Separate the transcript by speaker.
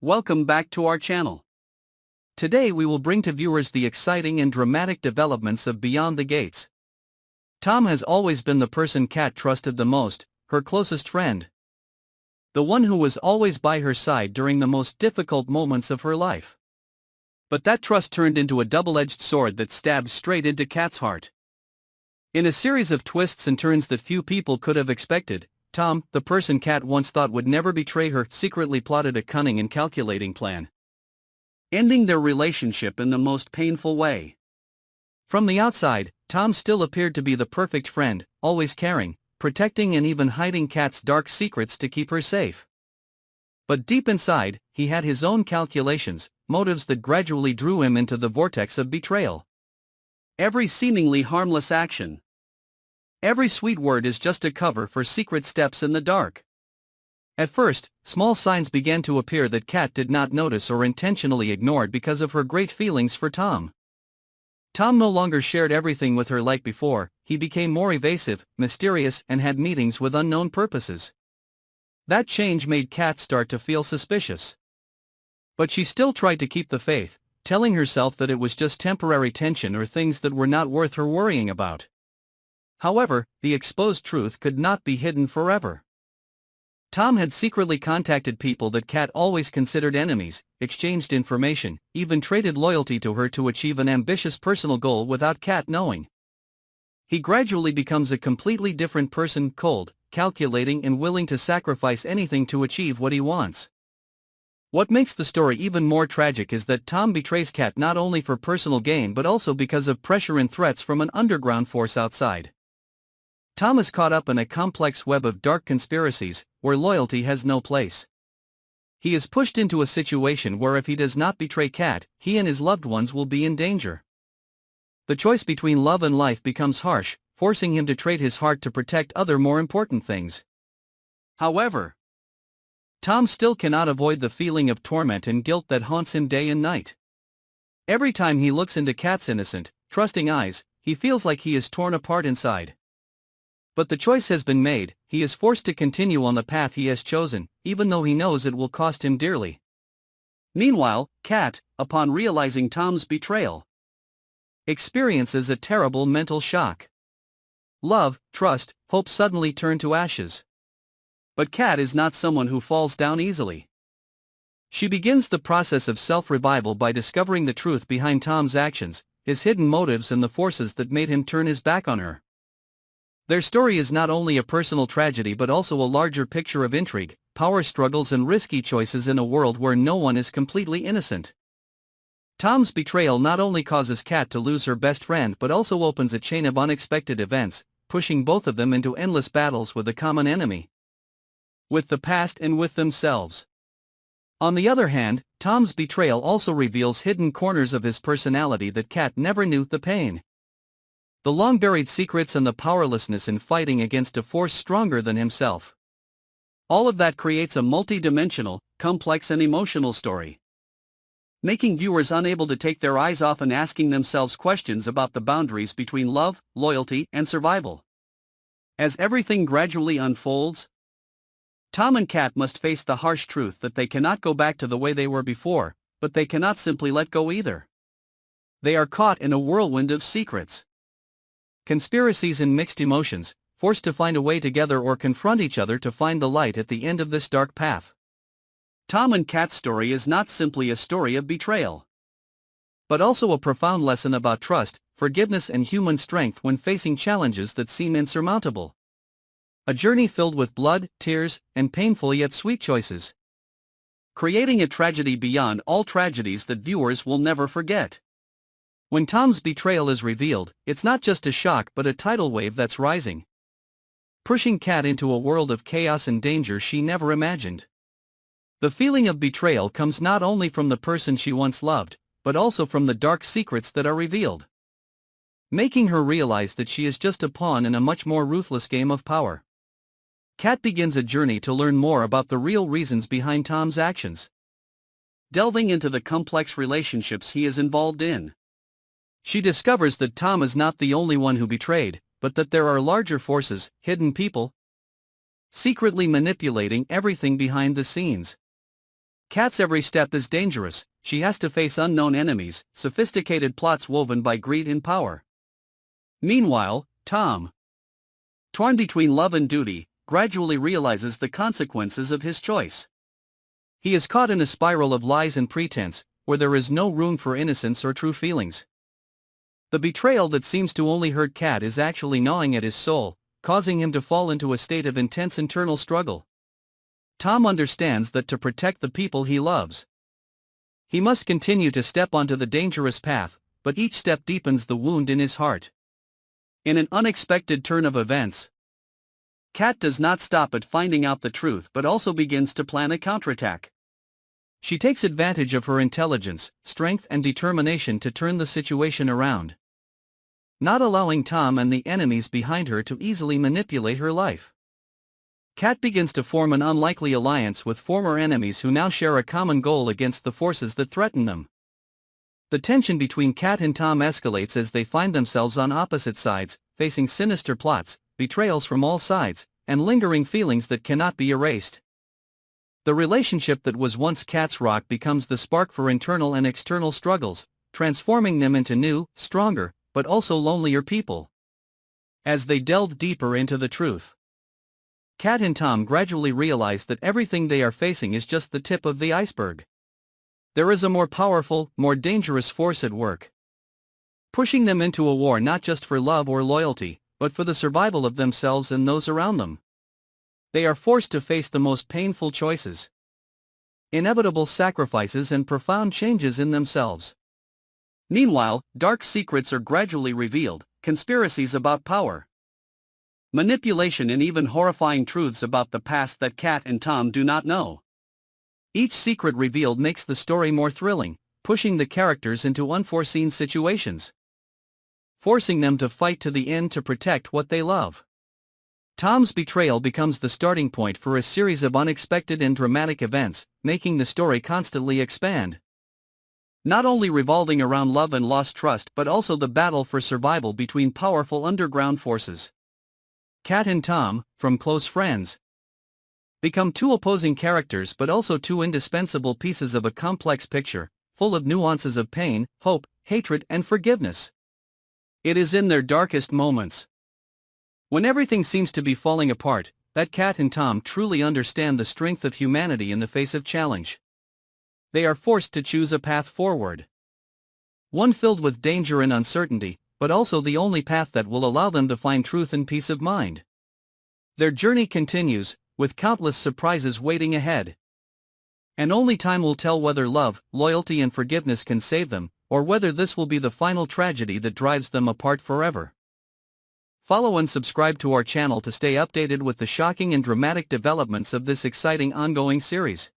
Speaker 1: Welcome back to our channel. Today we will bring to viewers the exciting and dramatic developments of Beyond the Gates. Tom has always been the person Kat trusted the most, her closest friend. The one who was always by her side during the most difficult moments of her life. But that trust turned into a double-edged sword that stabbed straight into Kat's heart. In a series of twists and turns that few people could have expected, Tom, the person Kat once thought would never betray her, secretly plotted a cunning and calculating plan, ending their relationship in the most painful way. From the outside, Tom still appeared to be the perfect friend, always caring, protecting and even hiding Kat's dark secrets to keep her safe. But deep inside, he had his own calculations, motives that gradually drew him into the vortex of betrayal. Every seemingly harmless action, every sweet word is just a cover for secret steps in the dark. At first, small signs began to appear that Kat did not notice or intentionally ignored because of her great feelings for Tom. Tom no longer shared everything with her like before, he became more evasive, mysterious, and had meetings with unknown purposes. That change made Kat start to feel suspicious. But she still tried to keep the faith, telling herself that it was just temporary tension or things that were not worth her worrying about. However, the exposed truth could not be hidden forever. Tom had secretly contacted people that Kat always considered enemies, exchanged information, even traded loyalty to her to achieve an ambitious personal goal without Kat knowing. He gradually becomes a completely different person, cold, calculating and willing to sacrifice anything to achieve what he wants. What makes the story even more tragic is that Tom betrays Kat not only for personal gain but also because of pressure and threats from an underground force outside. Tom is caught up in a complex web of dark conspiracies, where loyalty has no place. He is pushed into a situation where if he does not betray Kat, he and his loved ones will be in danger. The choice between love and life becomes harsh, forcing him to trade his heart to protect other more important things. However, Tom still cannot avoid the feeling of torment and guilt that haunts him day and night. Every time he looks into Kat's innocent, trusting eyes, he feels like he is torn apart inside. But the choice has been made, he is forced to continue on the path he has chosen, even though he knows it will cost him dearly. Meanwhile, Kat, upon realizing Tom's betrayal, experiences a terrible mental shock. Love, trust, hope suddenly turn to ashes. But Kat is not someone who falls down easily. She begins the process of self-revival by discovering the truth behind Tom's actions, his hidden motives and the forces that made him turn his back on her. Their story is not only a personal tragedy but also a larger picture of intrigue, power struggles and risky choices in a world where no one is completely innocent. Tom's betrayal not only causes Kat to lose her best friend but also opens a chain of unexpected events, pushing both of them into endless battles with a common enemy, with the past and with themselves. On the other hand, Tom's betrayal also reveals hidden corners of his personality that Kat never knew, the pain, the long-buried secrets and the powerlessness in fighting against a force stronger than himself. All of that creates a multi-dimensional, complex and emotional story, making viewers unable to take their eyes off and asking themselves questions about the boundaries between love, loyalty, and survival. As everything gradually unfolds, Tom and Kat must face the harsh truth that they cannot go back to the way they were before, but they cannot simply let go either. They are caught in a whirlwind of secrets, conspiracies and mixed emotions, forced to find a way together or confront each other to find the light at the end of this dark path. Tom and Kat's story is not simply a story of betrayal, but also a profound lesson about trust, forgiveness and human strength when facing challenges that seem insurmountable. A journey filled with blood, tears, and painful yet sweet choices, creating a tragedy beyond all tragedies that viewers will never forget. When Tom's betrayal is revealed, it's not just a shock but a tidal wave that's rising, pushing Kat into a world of chaos and danger she never imagined. The feeling of betrayal comes not only from the person she once loved, but also from the dark secrets that are revealed, making her realize that she is just a pawn in a much more ruthless game of power. Kat begins a journey to learn more about the real reasons behind Tom's actions, delving into the complex relationships he is involved in. She discovers that Tom is not the only one who betrayed, but that there are larger forces, hidden people, secretly manipulating everything behind the scenes. Kat's every step is dangerous. She has to face unknown enemies, sophisticated plots woven by greed and power. Meanwhile, Tom, torn between love and duty, gradually realizes the consequences of his choice. He is caught in a spiral of lies and pretense, where there is no room for innocence or true feelings. The betrayal that seems to only hurt Kat is actually gnawing at his soul, causing him to fall into a state of intense internal struggle. Tom understands that to protect the people he loves, he must continue to step onto the dangerous path, but each step deepens the wound in his heart. In an unexpected turn of events, Kat does not stop at finding out the truth but also begins to plan a counterattack. She takes advantage of her intelligence, strength and determination to turn the situation around, not allowing Tom and the enemies behind her to easily manipulate her life. Kat begins to form an unlikely alliance with former enemies who now share a common goal against the forces that threaten them. The tension between Kat and Tom escalates as they find themselves on opposite sides, facing sinister plots, betrayals from all sides, and lingering feelings that cannot be erased. The relationship that was once Kat's rock becomes the spark for internal and external struggles, transforming them into new, stronger, but also lonelier people. As they delve deeper into the truth, Kat and Tom gradually realize that everything they are facing is just the tip of the iceberg. There is a more powerful, more dangerous force at work, pushing them into a war not just for love or loyalty, but for the survival of themselves and those around them. They are forced to face the most painful choices, inevitable sacrifices and profound changes in themselves. Meanwhile, dark secrets are gradually revealed, conspiracies about power, manipulation and even horrifying truths about the past that Kat and Tom do not know. Each secret revealed makes the story more thrilling, pushing the characters into unforeseen situations, forcing them to fight to the end to protect what they love. Tom's betrayal becomes the starting point for a series of unexpected and dramatic events, making the story constantly expand, not only revolving around love and lost trust but also the battle for survival between powerful underground forces. Kat and Tom, from close friends, become two opposing characters but also two indispensable pieces of a complex picture, full of nuances of pain, hope, hatred and forgiveness. It is in their darkest moments, when everything seems to be falling apart, that Kat and Tom truly understand the strength of humanity in the face of challenge. They are forced to choose a path forward, one filled with danger and uncertainty, but also the only path that will allow them to find truth and peace of mind. Their journey continues, with countless surprises waiting ahead. And only time will tell whether love, loyalty and forgiveness can save them, or whether this will be the final tragedy that drives them apart forever. Follow and subscribe to our channel to stay updated with the shocking and dramatic developments of this exciting ongoing series.